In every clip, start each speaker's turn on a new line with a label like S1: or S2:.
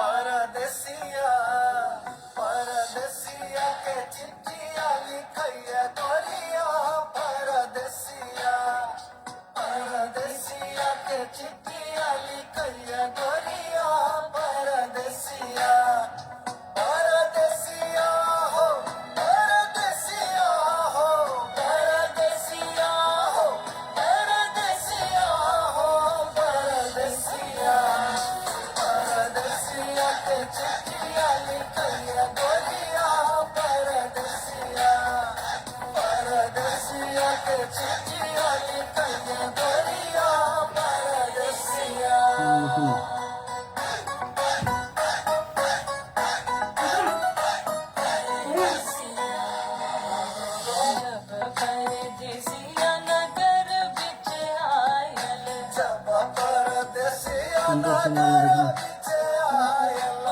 S1: परदेसिया परदेसिया के चिट्ठिया लिखैया गोरिया परदेसिया परदेसिया के चिट्ठिया लिखैया गोरिया परदेसिया परदेसिया हो परदेसिया हो परदेसिया हो परदेसिया हो परदेसिया परदेसिया के चिट्ठिया लिखैया गोरिया परदेसिया परदेसिया के चिट्ठिया लिखैया गोरिया परदेसिया जब परदेसिया नगर बिच आयल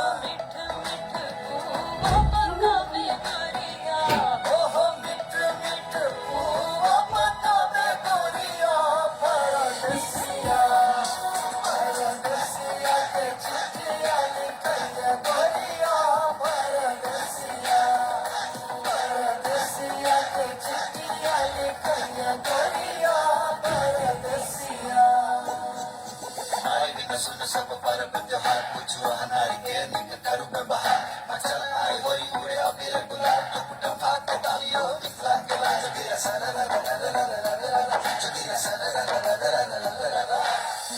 S1: ओहो मिठ मिठ पूवा बतावे गोरिया परदेसिया परदेसिया के चिट्ठिया लिखैया गोरिया परदेसिया परदेसिया के चिट्ठिया लिखैया गोरिया परदेसिया हमारे दिन सुन सब पर त्योहार पूछो हनारी के निक करू में बहार मचल आए होई उड़े अबीर गुलाल टुकटम भाग के डालियो दिखला के लाज गिरा सरा रा रा रा रा रा रा रा रा गिरा सरा रा रा रा रा रा रा रा रा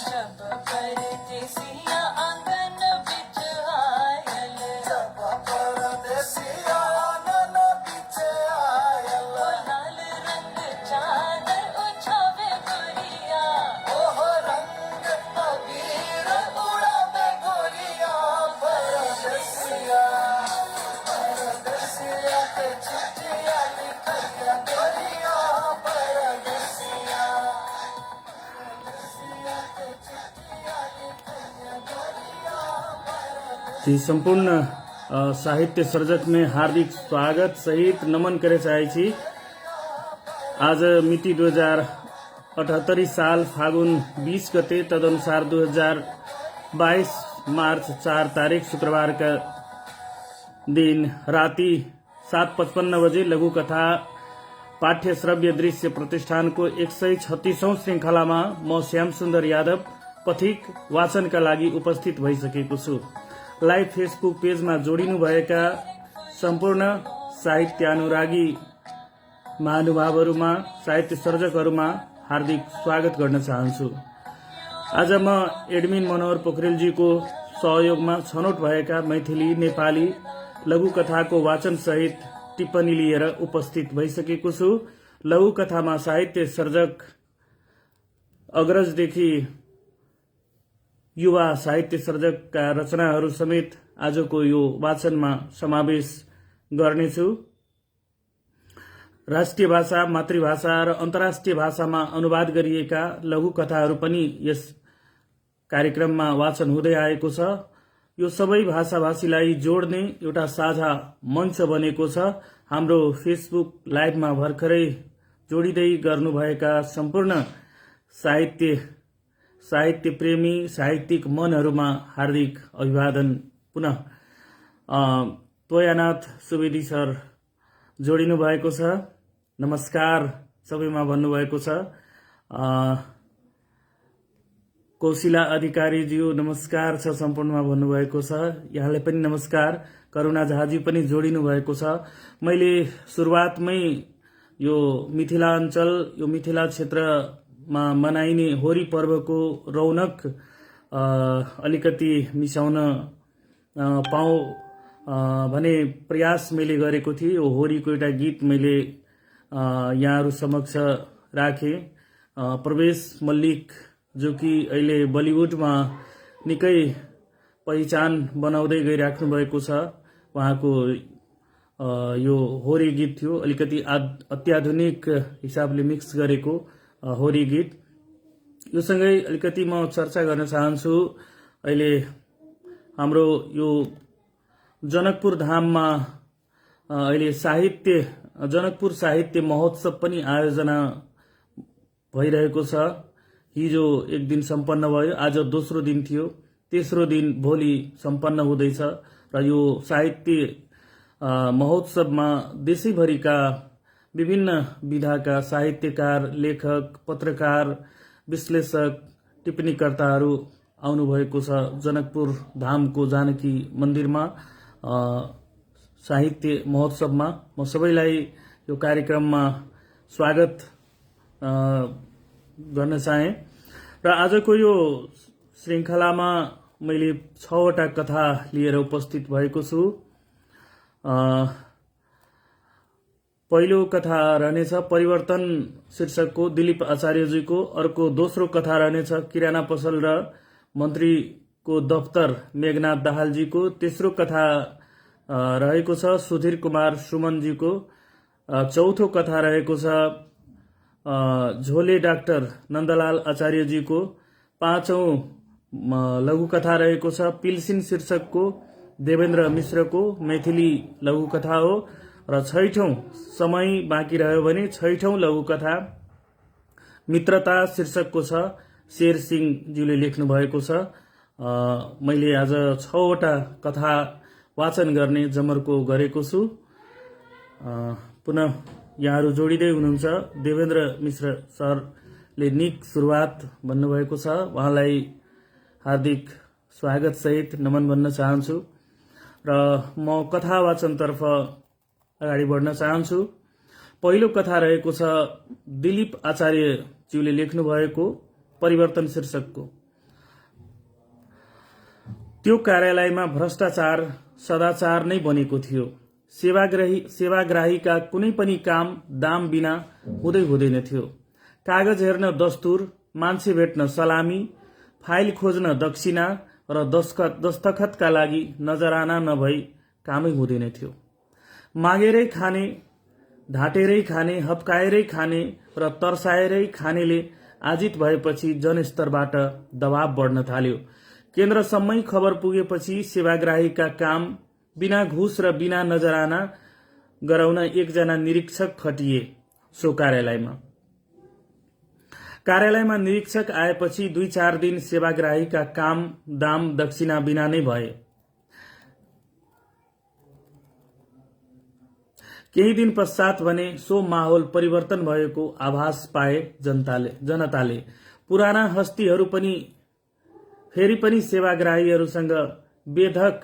S2: जब परदेसिया आंगन बिच आयल
S1: जब परदेसिया आंगन बिच आयल
S2: लाल रंग चादर उछावे गोरिया
S1: ओहो रंग अबीर उड़ावे गोरिया परदेसिया परदेसिया के चिट्ठिया लिखैया गोरिया परदेसिया परदेसिया के चिट्ठिया लिखैया गोरिया परदेसिया
S3: जी संपूर्ण साहित्य सर्जक में हार्दिक स्वागत सहित नमन करे चाहे छी। आज मिति 2078 साल फागुन 20 गते तदनुसार 2022 मार्च 4 तारीख शुक्रबार का दिन राति 7:55 बजे लघु कथा पाठ्य श्रव्य दृश्य प्रतिष्ठान को 136औं श्रृंखला में म श्याम सुन्दर यादव पथिक वाचन का लागि उपस्थित भइसकेको छु। लाइभ फेसबुक पेजमा जोडिनुभएका सम्पूर्ण साहित्यानुरागी महानुभावहरूमा साहित्य सर्जकहरूमा हार्दिक स्वागत गर्न चाहन्छु। आज म एडमिन मनोहर पोखरेलजीको सहयोगमा छनौट भएका मैथिली नेपाली लघु कथाको वाचन सहित टिप्पणी लिएर उपस्थित भइसकेको छु। लघु कथामा साहित्य सर्जक अग्रजदेखि युवा साहित्य सर्जकका रचनाहरू समेत आजको यो वाचनमा समावेश गर्नेछु। राष्ट्रिय भाषा, मातृभाषा र अन्तर्राष्ट्रिय भाषामा अनुवाद गरिएका लघु कथाहरू पनि यस कार्यक्रममा वाचन हुँदै आएको छ। यो सबै भाषाभाषीलाई जोड्ने एउटा साझा मञ्च बनेको छ। हाम्रो फेसबुक लाइभमा भर्खरै जोडिँदै गर्नुभएका सम्पूर्ण साहित्य प्रेमी साहित्यिक मनहरूमा हार्दिक अभिवादन। पुनः तोयानाथ सुवेदी सर जोडिनु भएको छ। नमस्कार सबैमा भन्नुभएको छ। कौशिला अधिकारीज्यू नमस्कार छ सम्पूर्णमा भन्नुभएको छ। यहाँलाई पनि नमस्कार। करुणा झाजी पनि जोडिनु भएको छ। मैले सुरुवातमै यो मिथिलाञ्चल यो मिथिला क्षेत्रमा मनाइने होरी पर्वको रौनक अलिकति मिसाउन पाऊँ भने प्रयास मैले गरेको थिएँ। यो होरीको एउटा गीत मैले यहाँहरू समक्ष राखेँ। प्रवेश मल्लिक जो कि अहिले बलिउडमा निकै पहिचान बनाउँदै गइराख्नु भएको छ, उहाँको यो होरी गीत थियो। अलिकति अत्याधुनिक हिसाबले मिक्स गरेको होरी गीत। यो सँगै अलिकति म चर्चा गर्न चाहन्छु। अहिले हाम्रो यो जनकपुर धाममा अहिले जनकपुर साहित्य महोत्सव पनि आयोजना भइरहेको छ। हिजो एक दिन सम्पन्न भयो, आज दोस्रो दिन थियो। तेस्रो दिन भोलि सम्पन्न हुँदैछ र यो साहित्य महोत्सवमा देशैभरिका विभिन्न विधाका साहित्यकार, लेखक, पत्रकार, विश्लेषक, टिप्पणीकर्ताहरू आउनुभएको छ। जनकपुर धामको जानकी मन्दिरमा साहित्य महोत्सवमा म सबैलाई यो कार्यक्रममा स्वागत गर्न चाहे र आजको यो श्रृङ्खलामा मैले 6वटा कथा लिएर उपस्थित भएको छु। पहिलो कथा रहनेछ परिवर्तन शीर्षकको दिलीप आचार्यजीको। अर्को दोस्रो कथा रहनेछ किराना पसल र मन्त्रीको दफ्तर मेघनाथ दाहालजीको। तेस्रो कथा रहेको छ सुधीर कुमार सुमनजीको। चौथो कथा रहेको छ झोले डाक्टर नन्दलाल आचार्यजीको। पाँचौं लघुकथा रहेको छ पिल्सिन शीर्षकको देवेन्द्र मिश्रको मैथिली लघुकथा हो। र छैठौं समय बाँकी रह्यो भने छैठौं लघुकथा मित्रता शीर्षकको छ शेर सिंहज्यूले लेख्नु भएको छ। मैले आज 6वटा कथा वाचन गर्ने जमर्को गरेको छु। पुनः यहाँहरू जोडिँदै हुनुहुन्छ। देवेन्द्र मिश्र सरले निक सुरुवात भन्नुभएको छ, उहाँलाई हार्दिक स्वागत सहित नमन भन्न चाहन्छु र म कथा वाचनतर्फ अगाडि बढ्न चाहन्छु। पहिलो कथा रहेको छ दिलीप आचार्यज्यूले लेख्नु भएको परिवर्तन शीर्षकको। त्यो कार्यालयमा भ्रष्टाचार सदाचार नै बनेको थियो। सेवाग्राहीका कुनै पनि काम दाम बिना हुँदैन थियो। कागज हेर्न दस्तुर, मान्छे भेट्न सलामी, फाइल खोज्न दक्षिणा र दस्तखतका लागि नजराना नभई कामै हुँदैन थियो। मागेरै खाने, ढाँटेरै खाने, हप्काएरै खाने र तर्साएरै खानेले आजित भएपछि जनस्तरबाट दबाव बढ्न थाल्यो। केन्द्रसम्मै खबर पुगेपछि सेवाग्राहीका काम बिना घुस र बिना नजराना गराउन एकजना निरीक्षक खटिए सो कार्यालयमा निरीक्षक आएपछि 2-4 दिन सेवाग्राहीका काम दाम दक्षिणा बिना नै भए। केही दिन पश्चात भने सो माहौल परिवर्तन भएको आभास पाए जनताले। पुराना हस्तीहरू पनि फेरि पनि सेवाग्राहीहरूसँग बेधक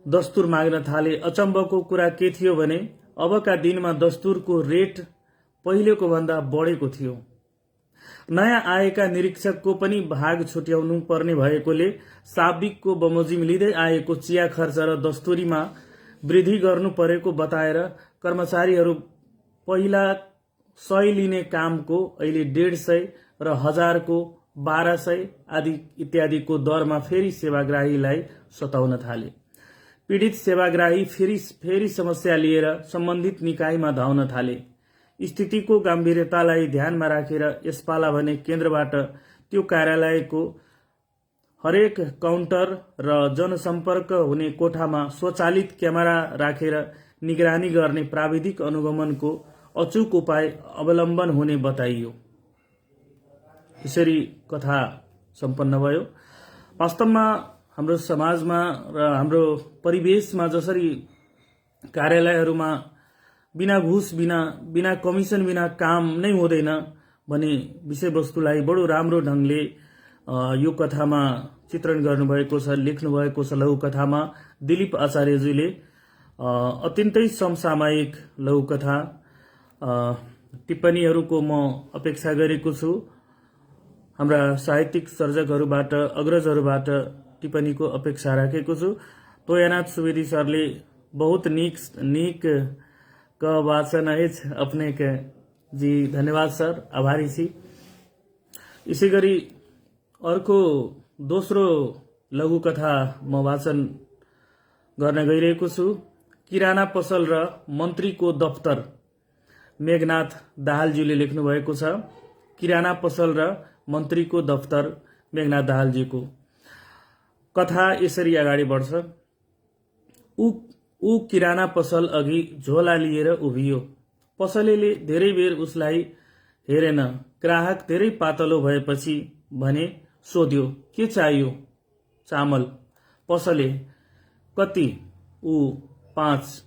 S3: दस्तुर माग्न थाले। अचम्मको कुरा के थियो भने अबका दिनमा दस्तुरको रेट पहिलेको भन्दा बढेको थियो। नयाँ आएका निरीक्षकको पनि भाग छुट्याउनु पर्ने भएकोले साबिकको बमोजिम लिँदै आएको चिया खर्च र दस्तुरीमा वृद्धि गर्नु परेको बताएर कर्मचारीहरू पहिला 100 लिने कामको अहिले 150 र 1000 को 1200 आदि इत्यादिको दरमा फेरि सेवाग्राहीलाई सताउन थाले। पीडित सेवाग्राही फेरि समस्या लिएर सम्बन्धित निकायमा धाउन थाले। स्थितिको गम्भीरतालाई ध्यानमा राखेर यसपाला भने केन्द्रबाट त्यो कार्यालयको हरेक काउन्टर र जनसम्पर्क हुने कोठामा स्वचालित क्यामेरा राखेर निगरानी गर्ने प्राविधिक अनुगमनको अचूक उपाय अवलम्बन हुने बताइयो। यसरी कथा सम्पन्न भयो। वास्तवमा हाम्रो समाजमा र हाम्रो परिवेशमा जसरी कार्यालयहरूमा बिना घुस बिना कमिसन बिना काम नै हुँदैन भने विषयवस्तुलाई बडो राम्रो ढंगले यो कथामा चित्रण गर्नुभएको छ, लेख्नुभएको छ। लघुकथामा दिलीप आचार्यजीले अत्यन्तै समसामयिक लघुकथा टिप्पणीहरूको म अपेक्षा गरेको छु। हाम्रा साहित्यिक सर्जकहरूबाट, अग्रजहरूबाट टिप्पणीको अपेक्षा राखेको छु। तोयनाथ सुवेदी सरले बहुत नीक क वाचन अछि अपने के जी, धन्यवाद सर, आभारी छी। यसै गरी अर्को दोस्रो लघुकथा म वाचन गर्न गइरहेको छु। किराना पसल र मन्त्रीको दफ्तर मेघनाथ दाहालजीले लेख्नु भएको छ। किराना पसल र मन्त्रीको दफ्तर मेघनाथ दाहालजीको कथा यसरी अगाडि बढ्छ। ऊ किराना पसल अघि झोला लिएर उभियो। पसलेले धेरै बेर उसलाई हेरेन। ग्राहक धेरै पातलो भएपछि भने सोध्यो, के चाहियो? चामल पसले कति ऊ 5।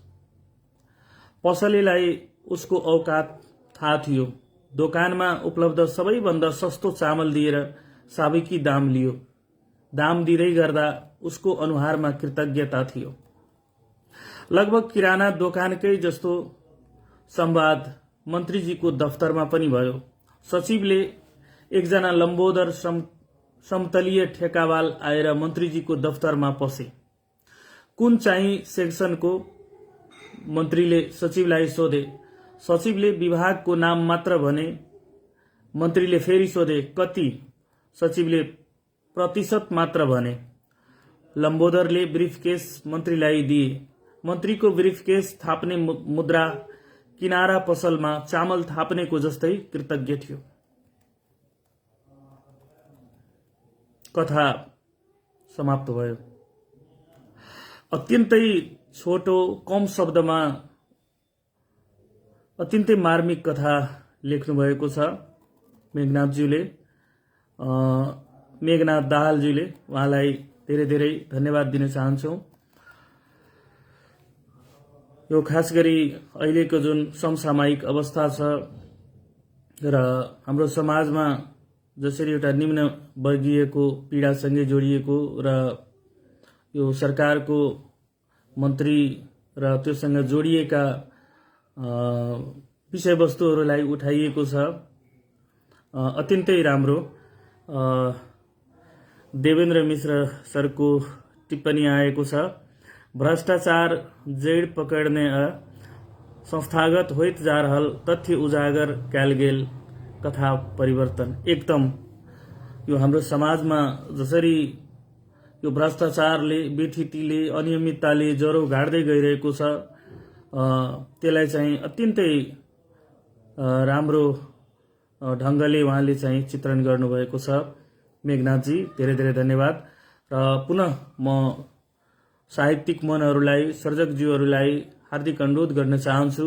S3: पसलेलाई उसको औकात थाहा थियो। दोकानमा उपलब्ध सबैभन्दा सस्तो चामल दिएर साबिकी दाम लियो। दाम दिँदै गर्दा उसको अनुहारमा कृतज्ञता थियो। लगभग किराना दोकानकै जस्तो संवाद मन्त्रीजीको दफ्तरमा पनि भयो। सचिवले एकजना लम्बोदर समतलीय ठेकावाल आएर मन्त्रीजीको दफ्तरमा पसे। कुन चाहिँ सेक्सनको? मन्त्रीले सचिवलाई सोधे। सचिवले विभागको नाम मात्र भने। मन्त्रीले फेरि सोधे, कति? सचिवले प्रतिशत मात्र भने। लम्बोदरले ब्रिफकेस मन्त्रीलाई दिए। मन्त्रीको ब्रिफकेस थाप्ने मुद्रा किनारा पसलमा चामल थाप्नेको जस्तै कृतज्ञ थियो। कथा समाप्त भयो। अत्यन्तै छोटो कम शब्दमा अत्यन्तै मार्मिक कथा लेख्नु भएको छ मेघनाथज्यूले, मेघनाथ दाहालज्यूले। उहाँलाई धेरै धेरै धन्यवाद दिन चाहन्छौँ। यो खास गरी अहिलेको जुन समसामयिक अवस्था छ र हाम्रो समाजमा जसरी एउटा निम्न वर्गीयको पीडासँगै जोडिएको र यो सरकारको मन्त्री र त्योसँग जोडिएका विषयवस्तुहरूलाई उठाइएको छ। अत्यन्तै राम्रो। देवेन्द्र मिश्र सरको टिप्पणी आएको छ, भ्रष्टाचार जड़ पकड़ने संस्थागत होइत जा रहल तथ्य उजागर कैल गेल कथा परिवर्तन। एकदम यो हाम्रो समाजमा जसरी यो भ्रष्टाचारले, बेठितीले, अनियमितताले ज्वरो गाड्दै गइरहेको छ, त्यसलाई चाहिँ अत्यन्तै राम्रो ढंगले उहाँले चाहिँ चित्रण गर्नुभएको छ। मेघनाथजी धेरै धेरै धन्यवाद। र पुनः म साहित्यिक मनहरूलाई, सर्जकज्यूहरूलाई हार्दिक अनुरोध गर्न चाहन्छु,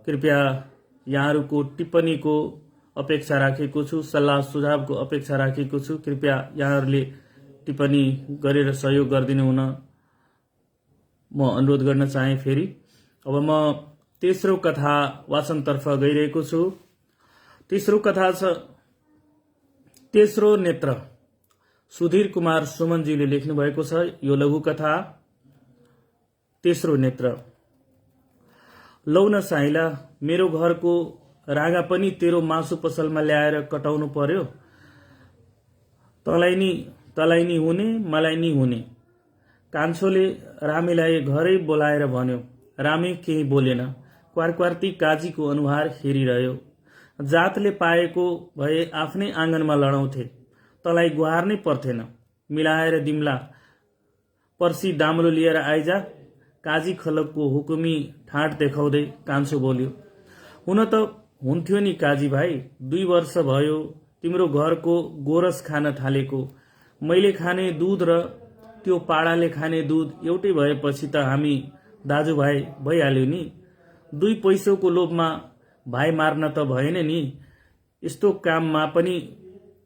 S3: कृपया यहाँहरूको टिप्पणीको अपेक्षा राखेको छु, सल्लाह सुझावको अपेक्षा राखेको छु। कृपया यहाँहरूले टिप्पणी गरेर सहयोग गरिदिनु हुन म अनुरोध गर्न चाहे। फेरि अब म तेस्रो कथा वाचनतर्फ गइरहेको छु। तेस्रो कथा छ तेस्रो नेत्र। सुधीर कुमार सुमनजीले लेख्नु भएको छ यो लघु कथा तेस्रो नेत्र। लौ न साइला, मेरो घरको रागा पनि तेरो मासु पसलमा ल्याएर कटाउनु पर्यो। तलाई नि हुने, मलाई नि हुने। कान्छोले रामेलाई घरै बोलाएर भन्यो। रामे केही बोलेन। क्वारक्वार्ती काजीको अनुहार हेरिरह्यो। जातले पाएको भए आफ्नै आँगनमा लडाउँथे, तलाई गुहार्नै पर्थेन। मिलाएर दिम्ला, पर्सी दाम्लो लिएर आइजा। काजी खलकको हुकुमी ठाट देखाउँदै कान्छो बोल्यो। हुन त हुन्थ्यो नि काजी भाइ, 2 वर्ष भयो तिम्रो घरको गोरस खान थालेको। मैले खाने दूध र त्यो पाडाले खाने दूध एउटै भएपछि त हामी दाजुभाइ भइहाल्यो नि। 2 पैसोको लोभमा भाइ मार्न त भएन नि। यस्तो काममा पनि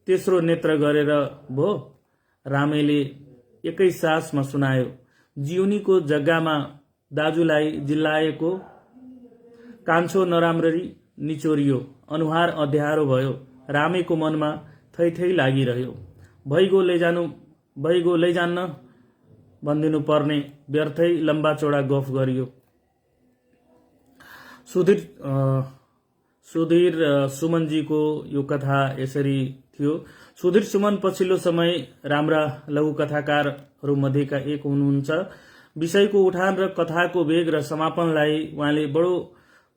S3: तेस्रो नेत्र गरेर भो। रामेले एकै सासमा सुनायो। जिउनीको जग्गामा दाजुलाई जिल्लाएको। कान्छो नराम्ररी निचोरियो। अनुहार अँध्यारो भयो। रामेको मनमा थै थै लागिरह्यो। भइगो लैजान्न भनिदिनु पर्ने, व्यर्थै लम्बा चौडा गफ गरियो। सुधीर सुमनजीको यो कथा यसरी थियो। सुधीर सुमन पछिल्लो समय राम्रा लघु कथाकारहरू मध्येका एक हुनुहुन्छ। विषयको उठान र कथाको वेग र समापनलाई उहाँले बडो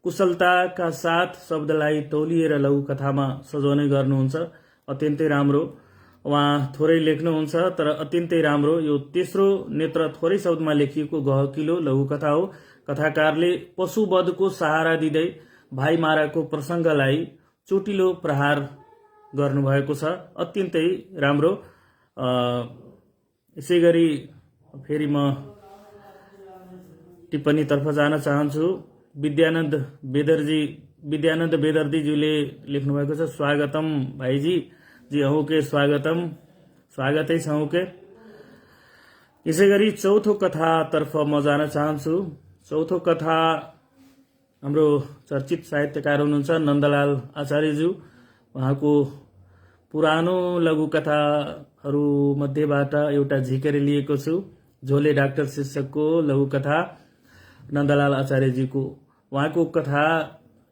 S3: कुशलताका साथ शब्दलाई तौलिएर लघु कथामा सजाउने गर्नुहुन्छ। अत्यन्तै राम्रो। उहाँ थोरै लेख्नुहुन्छ तर अत्यन्तै राम्रो। यो तेस्रो नेत्र थोरै शब्दमा लेखिएको गहकिलो लघु कथा हो। कथाकारले पशुवधको सहारा दिँदै भाइमाराको प्रसङ्गलाई चोटिलो प्रहार गर्नुभएको छ। अत्यन्तै राम्रो। यसै गरी फेरि म टिप्पणीतर्फ जान चाहन्छु। विद्यानन्द बेदर्जीज्यूले लेख्नु भएको छ। स्वागतम भाइजी। जी अहूँ के स्वागतम, स्वागतै छ अहूँ के। यसै गरी चौथो कथातर्फ म जान चाहन्छु। चौथो कथा हाम्रो चर्चित साहित्यकार हुनुहुन्छ नन्दलाल आचार्यज्यू। उहाँको पुरानो लघुकथाहरू मध्येबाट एउटा झिकेर लिएको छु। झोले डाक्टर शीर्षकको लघुकथा नन्दलाल आचार्यजीको। उहाँको कथा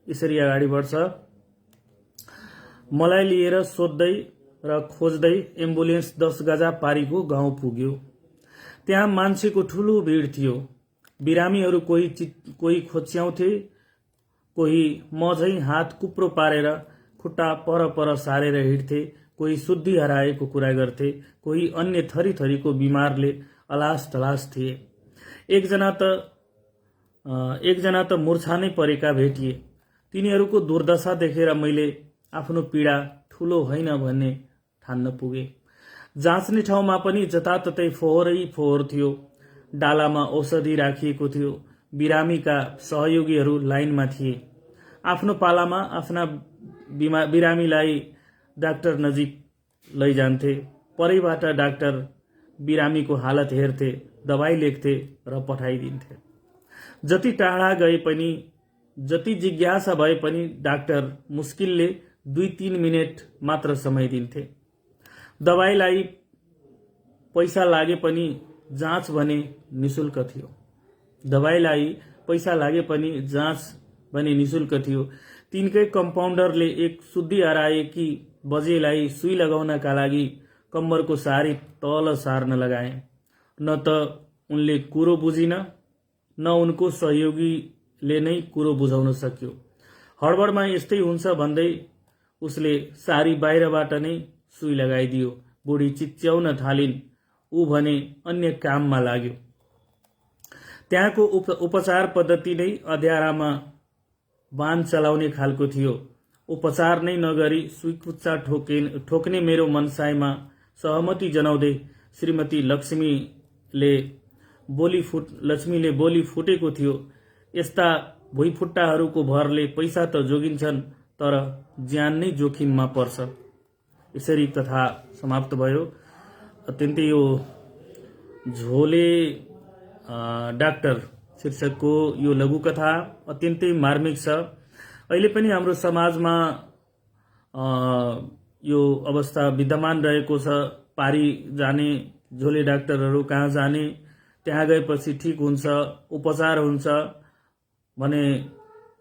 S3: यसरी अगाडि बढ्छ। मलाई लिएर सोध्दै र खोज्दै एम्बुलेन्स 10 गजा पारीको गाउँ पुग्यो। त्यहाँ मान्छेको ठूलो भिड थियो। बिरामीहरू कोही खोच्याउँथे, कोही म झैं हात कुप्रो पारेर खुट्टा पर सारेर हिँड्थे, कोही शुद्धि हराएको कुरा गर्थे, कोही अन्य थरी थरीको बिमारले अलास टलास थिए। एकजना त मूर्छा नै परेका भेटिए। तिनीहरूको दुर्दशा देखेर मैले आफ्नो पीडा ठूलो होइन भन्ने ठान्न पुगे। जाँच्ने ठाउँमा पनि जताततै फोहोरै फोहोर थियो। डालामा औषधि राखिएको थियो। बिरामीका सहयोगीहरू लाइनमा थिए। आफ्नो पालामा आफ्ना बिरामीलाई डाक्टर नजिक लैजान्थे। परैबाट डाक्टर बिरामीको हालत हेर्थे, दबाई लेख्थे र पठाइदिन्थे। जति टाढा गए पनि, जति जिज्ञासा भए पनि डाक्टर मुस्किलले 2-3 मिनेट मात्र समय दिन्थे। दबाईलाई पैसा लागे पनि जाँच भने निशुल्क थियो। तिनकै कम्पाउन्डरले एक शुद्धि हराएकी बजेलाई सुई लगाउनका लागि कम्मरको सारी तल सार्न लगाए। न त उनले कुरो बुझिन, न उनको सहयोगीले नै कुरो बुझाउन सक्यो। हडबडमा यस्तै हुन्छ भन्दै उसले सारी बाहिरबाट नै सुई लगाइदियो। बुढी चिच्याउन थालिन्। ऊ भने अन्य काममा लाग्यो। त्यहाँको उपचार पद्धति नै अँध्यारामा बाण चलाउने खालको थियो। उपचार नै नगरी सुईकुच्चा ठोक्ने मेरो मनसायमा सहमति जनाउँदै श्रीमती लक्ष्मीले बोली फुटेको थियो। यस्ता भुइँफुट्टाहरूको भरले पैसा त जोगिन्छन्, तर ज्यान नै जोखिममा पर्छ। यसरी कथा समाप्त भयो। अत्यन्तै यो झोले डाक्टर शीर्षकको यो लघुकथा अत्यन्तै मार्मिक छ। अहिले पनि हाम्रो समाजमा यो अवस्था विद्यमान रहेको छ। पारी जाने, झोले डाक्टरहरू कहाँ जाने, त्यहाँ गएपछि ठिक हुन्छ, उपचार हुन्छ भने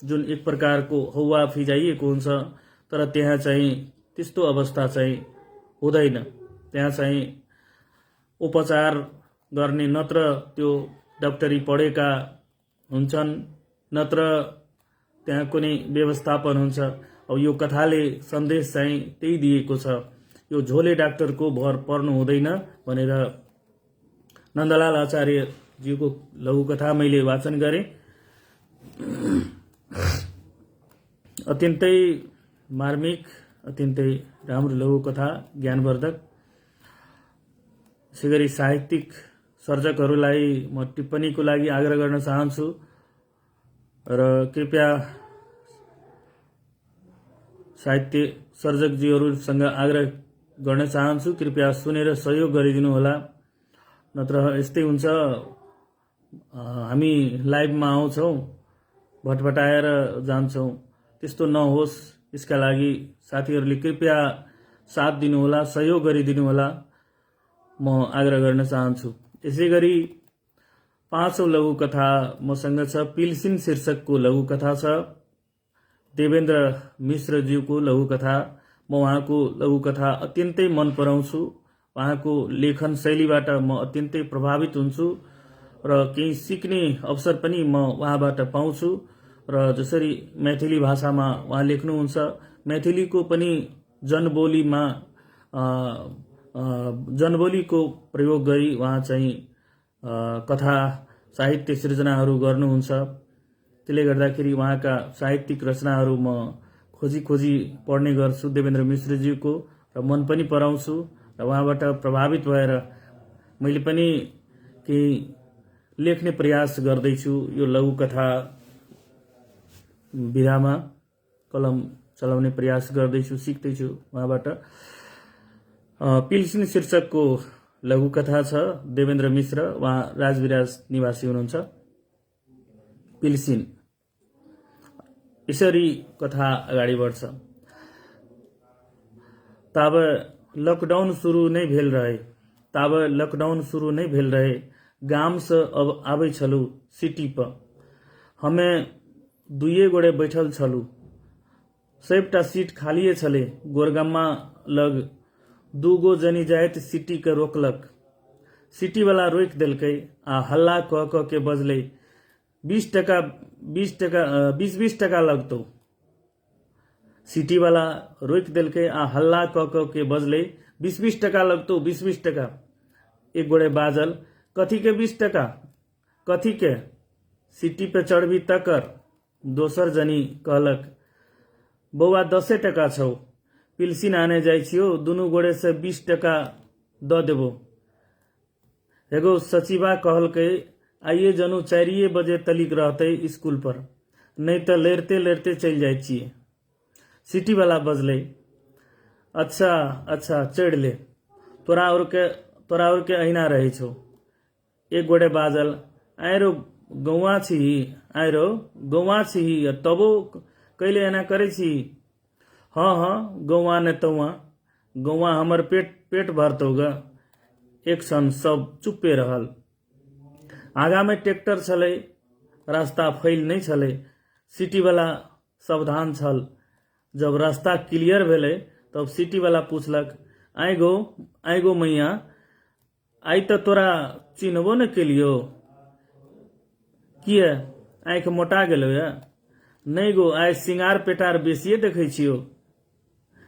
S3: जुन एक प्रकारको हौवा फिजाइएको हुन्छ, तर त्यहाँ चाहिँ त्यस्तो अवस्था चाहिँ हुँदैन। त्यहाँ चाहिँ उपचार गर्ने नत्र त्यो डाक्टरी पढेका हुन्छन्, नत्र त्यहाँ कुनै व्यवस्थापन हुन्छ। अब यो कथाले सन्देश चाहिँ त्यही दिएको छ, यो झोले डाक्टरको भर पर्नु हुँदैन भनेर नन्दलाल आचार्यज्यूको लघुकथा मैले वाचन गरेँ। अत्यन्तै मार्मिक, अत्यन्तै राम्रो लघुकथा, ज्ञानवर्धक। यसै गरी साहित्यिक सर्जकहरूलाई म टिप्पणीको लागि आग्रह गर्न चाहन्छु र कृपया साहित्य सर्जकजीहरूसँग आग्रह गर्न चाहन्छु, कृपया सुनेर सहयोग गरिदिनु होला। नत्र यस्तै हुन्छ, हामी लाइभमा आउँछौँ, भटभटाएर जान्छौँ। त्यस्तो नहोस्, यसका लागि साथीहरूले कृपया साथ दिनुहोला, सहयोग गरिदिनु होला, म आग्रह गर्न चाहन्छु। यसै गरी 5औं लघुकथा मसँग छ। पिल्सिन शीर्षकको लघुकथा छ। देवेन्द्र मिश्रज्यूको लघुकथा। म उहाँको लघुकथा अत्यन्तै मन पराउँछु। उहाँको लेखन शैलीबाट म अत्यन्तै प्रभावित हुन्छु र केही सिक्ने अवसर पनि म उहाँबाट पाउँछु। र जसरी मैथिली भाषामा उहाँ लेख्नुहुन्छ, मैथिलीको पनि जनबोलीको प्रयोग गरी उहाँ चाहिँ कथा साहित्य सृजनाहरू गर्नुहुन्छ। त्यसले गर्दाखेरि उहाँका साहित्यिक रचनाहरू म खोजी पढ्ने गर्छु देवेन्द्र मिश्रज्यूको, र मन पनि पराउँछु। र उहाँबाट प्रभावित भएर मैले पनि केही लेख्ने प्रयास गर्दैछु। यो लघुकथा विधामा कलम चलाउने प्रयास गर्दैछु, सिक्दैछु उहाँबाट। पिल्सिन शीर्षकको लघुकथा छ देवेन्द्र मिश्र, उहाँ राजविराज निवासी हुनुहुन्छ, पिल्सिन। यसरी कथा अगाडि बढ्छ। तब लकडाउन शुरू नै भेल रहे गाम से अब आबै छलु सिटी पर। हमे दुइये गोड़े बैठल छलु, सबटा सीट खालिए छले। गोरगम्मा लग दूगो जनी जाइत सिटी के रोकलक। सिटी वाला रोक देलकै आ हल्ला क के बजलै 20 टका लगतौ। सिटी वाला रोक देलकै आ हल्ला क के बजलै 20 टका लगतौ, 20 टका। एक गोड़े बाजल, कथी के 20 टका, कथी के? सिटी पे चढ़बी तकर। दोसर जनी कहलक, बौआ 10 टका छौ, पिल्सिन आने जाइ छियो, दुनू गोड़े से 20 टका द देबो। एगो सचिवा कहलकै, आइए जनू 4 बजे तलिक रहते स्कूल पर, नहीं तो लड़ते चल जाए छिए। सिटी वाला बजले, अच्छा चढ़ ले, तोरा और के अहिना रहे छो। एक गोड़े बाजल, आइरो गौवा छी तबो कैले एना करे छी। हाँ गौवा ने तौवा, गौवा हमर पेट भरतौ ग। एक क्षण सब चुप्पे रहल। आगा में ट्रैक्टर छलै, रास्ता फैल नहीं छलै। सिटी वाला सावधान छल। जब रास्ता क्लियर भेलै तब सिटी वाला पूछलक, आइ गो मैया, आई तो तोरा चिन्हबो न केलियो, किए आँख मोटा गेलो या? नहीं गो, आइ सिंगार पेटार बेसिए देखै छियो,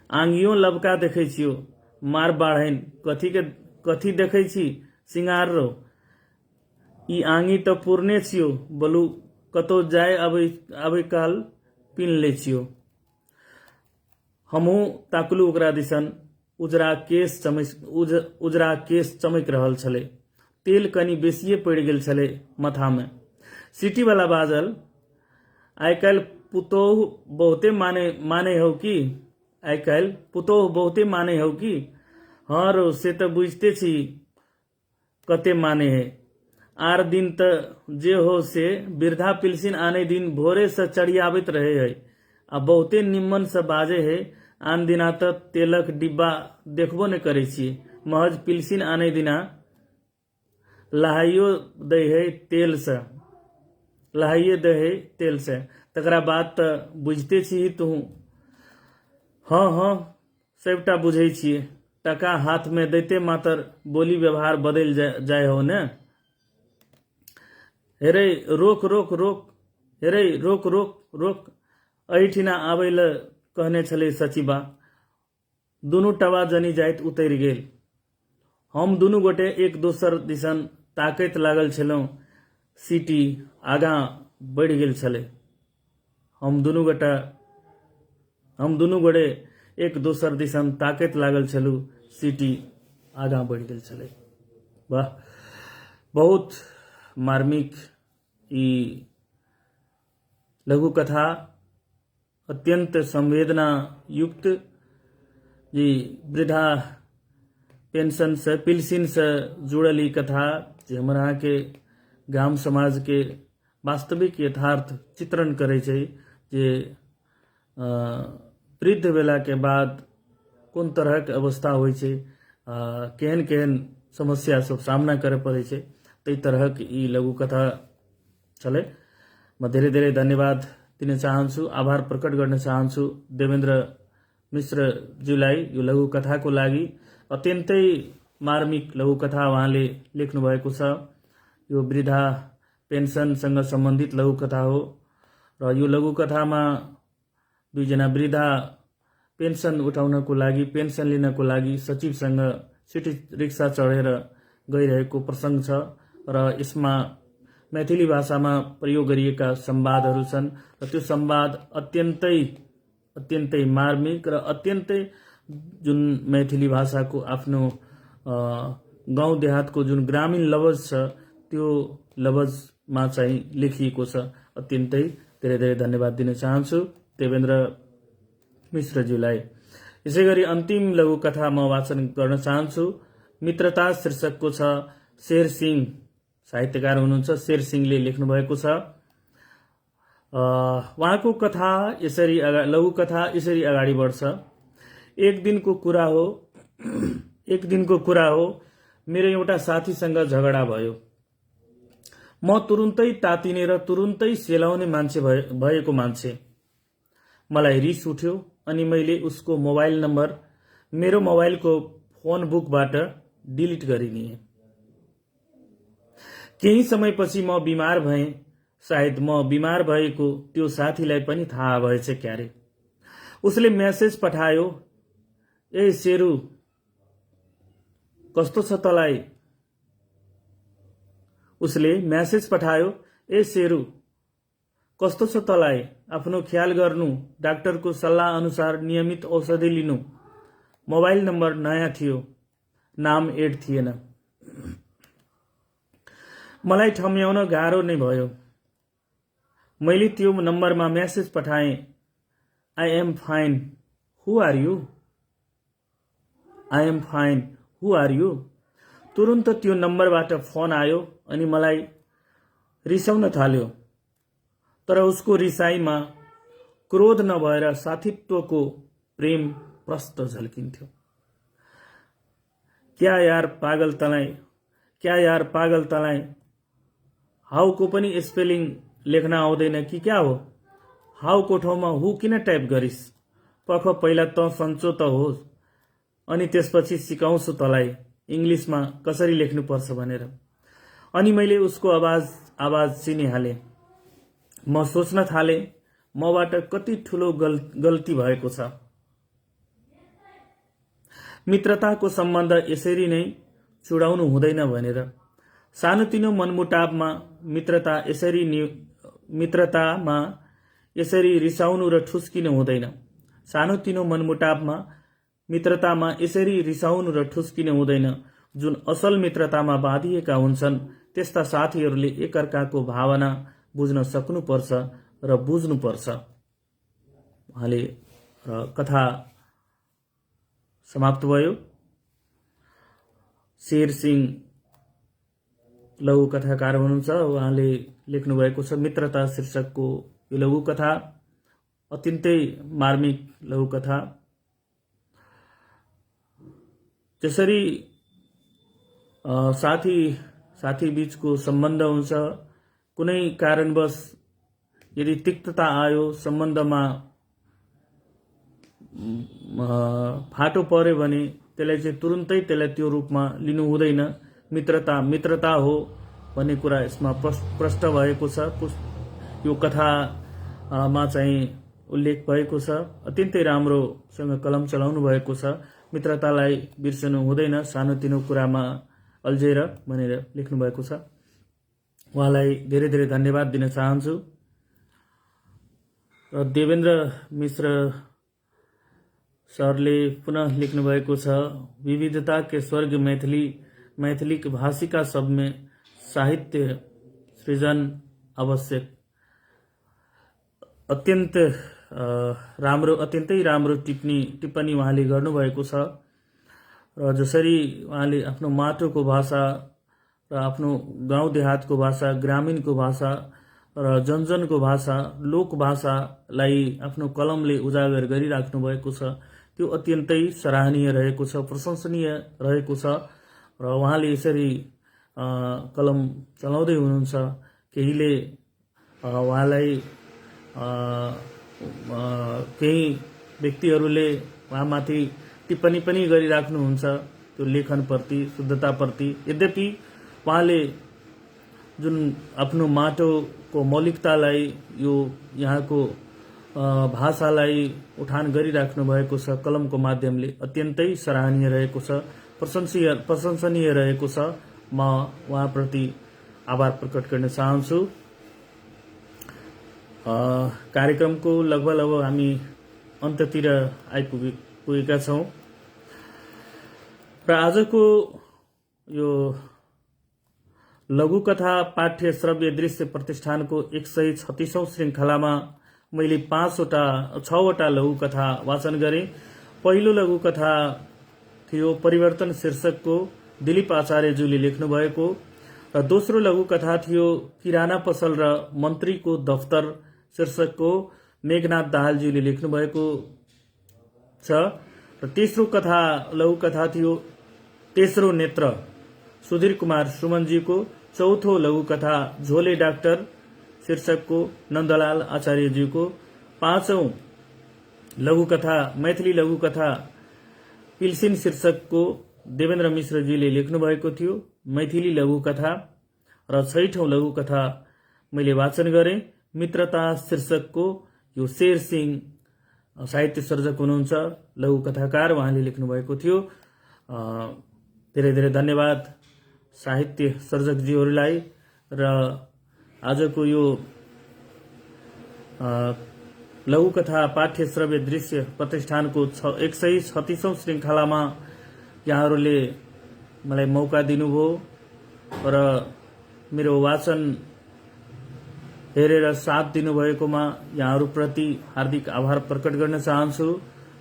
S3: आंगियो लबका देखै छियो, मार बाढ़ैन कथी देखै छी सिंगार रो। ई आंगी तो पूर्णे छियो, बोलू कतो जाए अबै काल पिन ले छियो। हमहू ताकलू ओकरा दिसन। उजरा केस चमक रहल छले। तेल कनी बेसिए पड़ गेल छले माथा में। सिटी वाला बाजल, आइ काल्हि पुतोह बहुते माने हो कि? आइ काल्हि पुतोह बहुते माने हो कि? हाँ रो, से तो बुझते छी कते माने है। आर दिन त जे हो से वृद्धा पिल्सिन आने दिन भोरे से चढ़ियाबैत रहे है आ बहुते निम्मन से बाजे है। आन दिना त तेलक डिब्बा देखबो न करे छिए। महज पिल्सिन आने दिना लहाइयो दे है तेल से। तकरा बाद त बुझते छी तू। हाँ सबटा बुझे छिए। टका हाथ में दैते मातर बोली व्यवहार बदल जाए हो न। हेरे रोक, अहिठिना आबै ल कहने छले सचिवा। दुनू टवा जनी जाइत उतर गेल। हम दुनू गोटे एक दोसर दिसन ताकैत लागल छलहुँ। सिटी आगा बढ़ गेल छले। हम दुनू गोटे एक दोसर दिसन ताकैत लागल छलू। सिटी आगा बढ़ गेल छले। वाह, बहुत मार्मिक ई लघु कथा, अत्यंत संवेदना युक्त। जी वृद्धा पेंशन से, पिल्सिन से जुड़ल ई कथा जे हमरा के गाम समाज के वास्तविक यथार्थ चित्रण करे छै। जे वृद्ध भेला के बाद कोन तरह के अवस्था होइ छै, केहन समस्या सब सामना करे पड़े छै, तै तरह के ई लघु कथा छले। म धेरै धन्यवाद दिन चाहन्छु, आभार प्रकट गर्न चाहन्छु देवेन्द्र मिश्र ज्यूलाई यो लघु कथाको लागि। अत्यन्तै मार्मिक लघु कथा उहाँले लेख्नु भएको छ। यो वृद्धा पेन्सनसँग सम्बन्धित लघु कथा हो र यो लघु कथामा दुईजना वृद्धा पेन्सन उठाउनको लागि, पेन्सन लिनको लागि सचिवसँग सिटी रिक्सा चढेर गइरहेको प्रसङ्ग छ र यसमा मैथिली भाषामा प्रयोग गरिएका संवादहरू छन् र त्यो संवाद अत्यन्तै मार्मिक र अत्यन्तै जुन मैथिली भाषाको आफ्नो गाउँ देहातको जुन ग्रामीण लवज छ त्यो लवजमा चाहिँ लेखिएको छ। अत्यन्तै धेरै धन्यवाद दिन चाहन्छु देवेन्द्र मिश्रज्यूलाई। यसै गरी अन्तिम लघु कथा म वाचन गर्न चाहन्छु। मित्रता शीर्षकको छ। शेर सिंह साहित्यकार हुनुहुन्छ, शेर सिंहले लेख्नुभएको छ। उहाँको कथा यसरी लघुकथा यसरी अगाडि बढ्छ। एक दिनको कुरा हो, मेरो एउटा साथीसँग झगडा भयो। म तुरुन्तै तातिने र तुरुन्तै सेलाउने मान्छे भएको मान्छे। मलाई रिस उठ्यो अनि मैले उसको मोबाइल नम्बर मेरो मोबाइलको फोन बुकबाट डिलिट गरिदिएँ। केही समयपछि म बिमार भएँ। सायद म बिमार भएको त्यो साथीलाई पनि थाहा भएछ क्यारे। उसले मेसेज पठायो, ए शेरू कस्तो छ तलाई? उसले मेसेज पठायो, ए शेरू कस्तो छ तलाई? आफ्नो ख्याल गर्नु, डाक्टरको सल्लाह अनुसार नियमित औषधि लिनु। मोबाइल नम्बर नयाँ थियो, नाम एड थिएन। मलाई ठम्याउन गाह्रो नै भयो। मैले त्यो नम्बरमा मेसेज पठाएँ, I am fine, who are you? I am fine, who are you? तुरुन्त त्यो नम्बरबाट फोन आयो अनि मलाई रिसाउन थाल्यो। तर उसको रिसाइमा क्रोध नभएर साथीत्वको प्रेम प्रष्ट झल्किन्थ्यो। क्या यार पागल तलाई, हाउको पनि स्पेलिङ लेख्न आउँदैन कि क्या हो? हाउको ठाउँमा हु किन टाइप गरिस्? पख पहिला त सन्चो त होस्, अनि त्यसपछि सिकाउँछु तलाई इङ्ग्लिसमा कसरी लेख्नुपर्छ भनेर। अनि मैले उसको आवाज चिनिहालेँ। म सोच्न थालेँ, मबाट कति ठुलो गल्ती भएको छ। मित्रताको सम्बन्ध यसरी नै चुडाउनु हुँदैन भनेर। सानोतिनो मनमुटावमा मित्रतामा यसरी रिसाउनु र ठुस्किनु हुँदैन। सानोतिनो मनमुटावमा मित्रतामा यसरी रिसाउनु र ठुस्किनु हुँदैन। जुन असल मित्रतामा बाँधिएका हुन्छन् त्यस्ता साथीहरूले एकअर्काको भावना बुझ्न सक्नुपर्छ र बुझ्नुपर्छ। उहाँले कथा समाप्त भयो। शेर सिंह लघुकथाकार हुनुहुन्छ। उहाँले लेख्नुभएको छ मित्रता शीर्षकको यो लघुकथा। अत्यन्तै मार्मिक लघुकथा। जसरी साथी बीचको सम्बन्ध हुन्छ, कुनै कारणवश यदि तिक्तता आयो, सम्बन्धमा फाटो पर्यो भने त्यसलाई चाहिँ तुरुन्तै त्यसलाई त्यो रूपमा लिनु हुँदैन। मित्रता हो भन्ने कुरा यसमा प्रष्ट भएको छ। यो कथामा चाहिँ उल्लेख भएको छ। अत्यन्तै राम्रोसँग कलम चलाउनु भएको छ। मित्रतालाई बिर्सनु हुँदैन, सानोतिनो कुरामा अल्झेर भनेर लेख्नु भएको छ। उहाँलाई धेरै धेरै धन्यवाद दिन चाहन्छु। र देवेन्द्र मिश्र सरले पुनः लेख्नु भएको छ, विविधता के स्वर्ग मैथिली भाषिका सब में साहित्य सृजन आवश्यक। अत्यन्तै राम्रो टिप्पणी उहाँले गर्नुभएको छ। र जसरी उहाँले आफ्नो माटोको भाषा र आफ्नो गाउँ देहातको भाषा, ग्रामीणको भाषा र जनजनको भाषा, लोक भाषालाई आफ्नो कलमले उजागर गरिराख्नु भएको छ, त्यो अत्यन्तै सराहनीय रहेको छ, प्रशंसनीय रहेको छ। र उहाँले यसरी कलम चलाउँदै हुनुहुन्छ। केहीले उहाँलाई केही व्यक्तिहरूले उहाँमाथि टिप्पणी पनि गरिराख्नुहुन्छ त्यो लेखनप्रति, शुद्धताप्रति। यद्यपि उहाँले जुन आफ्नो माटोको मौलिकतालाई, यो यहाँको भाषालाई उठान गरिराख्नु भएको छ कलमको माध्यमले, अत्यन्तै सराहनीय रहेको छ, प्रशंसनीय रहेको छ। म उहाँप्रति आभार प्रकट गर्न चाहन्छु। कार्यक्रमको लगभग हामी अन्त्यतिर आइपुगेका छौँ र आजको यो लघुकथा पाठ्य श्रव्य दृश्य प्रतिष्ठानको 136औं श्रृङ्खलामा मैले 6वटा लघुकथा वाचन गरेँ। पहिलो लघुकथा थियो परिवर्तन शीर्षकको दिलीप आचार्यज्यूले लेख्नुभएको र दोस्रो लघुकथा थियो किराना पसल र मन्त्रीको दफ्तर शीर्षकको मेघनाथ दाहालज्यूले लेख्नुभएको छ र तेस्रो लघुकथा थियो तेस्रो नेत्र सुधीर कुमार सुमनजीको। चौथो लघुकथा झोले डाक्टर शीर्षकको नन्दलाल आचार्यज्यूको। पाँचौं लघुकथा मैथिली लघुकथा पिल्सिन शीर्षकको देवेन्द्र मिश्रजीले लेख्नुभएको थियो मैथिली लघुकथा। र छैठौं लघुकथा मैले वाचन गरेँ मित्रता शीर्षकको। यो शेर सिंह साहित्य सर्जक हुनुहुन्छ, लघुकथाकार, उहाँले लेख्नुभएको थियो। धेरै धेरै धन्यवाद साहित्य सर्जकजीहरूलाई। र आजको यो लघुकथा पाठ्य श्रव्य दृश्य प्रतिष्ठानको 136औं श्रृङ्खलामा यहाँहरूले मलाई मौका दिनुभयो र मेरो वाचन हेरेर साथ दिनुभएकोमा यहाँहरूप्रति हार्दिक आभार प्रकट गर्न चाहन्छु।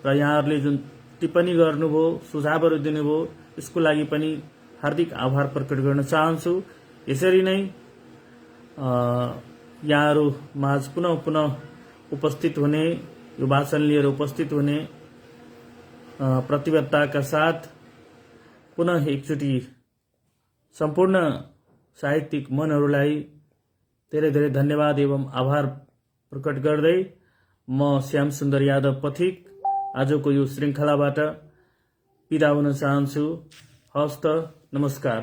S3: र यहाँहरूले जुन टिप्पणी गर्नुभयो, सुझावहरू दिनुभयो, यसको लागि पनि हार्दिक आभार प्रकट गर्न चाहन्छु। यसरी नै यहाँहरू माझ पुनः उपस्थित हुने, यो वाचन लिएर उपस्थित हुने प्रतिबद्धताका साथ पुनः एकचोटि सम्पूर्ण साहित्यिक मनहरूलाई धेरै धेरै धन्यवाद एवं आभार प्रकट गर्दै म श्याम सुन्दर यादव पथिक आजको यो श्रृङ्खलाबाट बिदा हुन चाहन्छु। हस्त, नमस्कार।